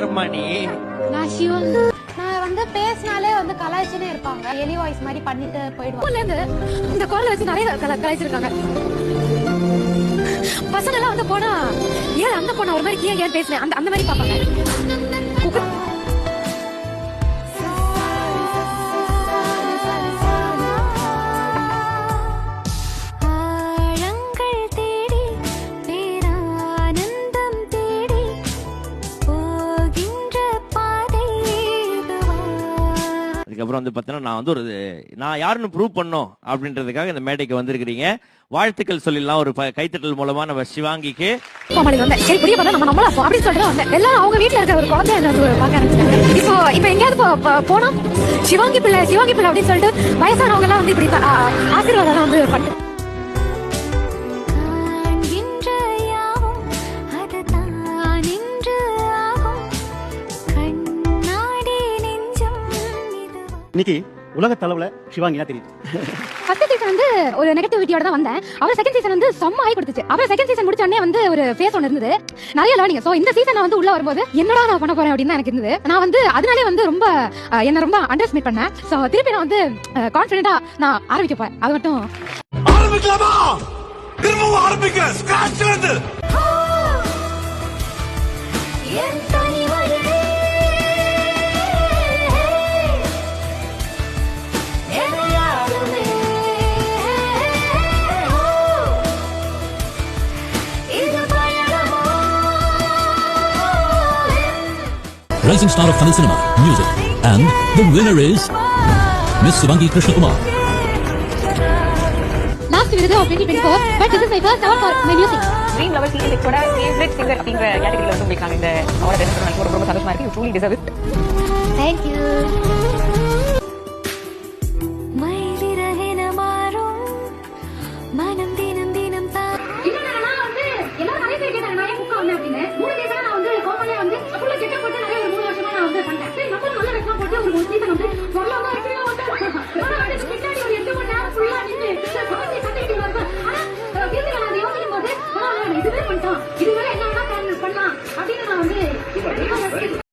யாருமா நீ? நான் சிவன். நான் வந்து பேசினாலே வந்து கலாய்ச்சினே இருப்பாங்க. எலி வாய்ஸ் மாதிரி பண்ணிட்டு போயிடுவாங்க. இந்த கால்ல வச்சு நிறைய கலாய்ச்சிருக்காங்க. பசங்க எல்லாம் வந்து போனா ஏன் அந்த பொண்ணு ஒரு மாதிரி ஏன் பேசுனேன் அந்த மாதிரி பாப்பாங்க. அதுக்கப்புறம் வந்து பார்த்தீங்கன்னா நான் வந்து நான் யாருன்னு ப்ரூவ் பண்ணோம் அப்படின்றதுக்காக இந்த மேடைக்கு வந்திருக்கிறீங்க. வாழ்த்துக்கள் சொல்லிடலாம் ஒரு கைத்தட்டல் மூலமா நம்ம சிவாங்கிக்கு. எல்லாம் அவங்க வீட்டுல இருக்க ஒரு குழந்தை இப்ப எங்கேயாவது போனா சிவாங்கி பிள்ளை அப்படின்னு சொல்லிட்டு வயசானவங்க எல்லாம் வந்து இப்படி ஆசீர்வாதம் வந்து பண்ணு. இன்னைக்கு உலக தளவுல சிவாங்கினா தெரியுது. ஃபர்ஸ்ட் சீசன் வந்து ஒரு நெகட்டிவிட்டியோட தான் வந்தேன். அவர் செகண்ட் சீசன் வந்து செம்ம ஆகி கொடுத்துச்சு. அப்புறம் செகண்ட் சீசன் முடிச்ச உடனே வந்து ஒரு ஃபேஸ் ஒன்னு இருந்தது. நிறைய லேர்னிங். சோ இந்த சீசன் வந்து உள்ள வரும்போது என்னடா நான் பண்ண போறேன் அப்படின்னு எனக்கு இருந்தது. நான் வந்து அதனாலே வந்து ரொம்ப என்ன ரொம்ப அண்டர்ஸ்டிமேட் பண்ணேன். சோ திருப்பி நான் வந்து கான்ஃபிடென்ட்டா நான் ஆரம்பிக்க போறேன். அது மட்டும் ஆரம்பிக்கலாமா? திரும்பவும் ஆரம்பிக்க ஸ்கிராட்ச்ல இருந்து. Rising star of Tamil cinema, music, and the winner is Miss Shivangi Krishnakumar. Last video of 2024, but this is my first award for my music. Dream Lover Season 6 ஓட favorite singer அப்படிங்கற கேட்டகரியில வந்து உங்களுக்கு இந்த அவார்ட் எடுத்துட்டு ரொம்ப சந்தோஷமா இருக்கு. You truly deserve it. Thank you.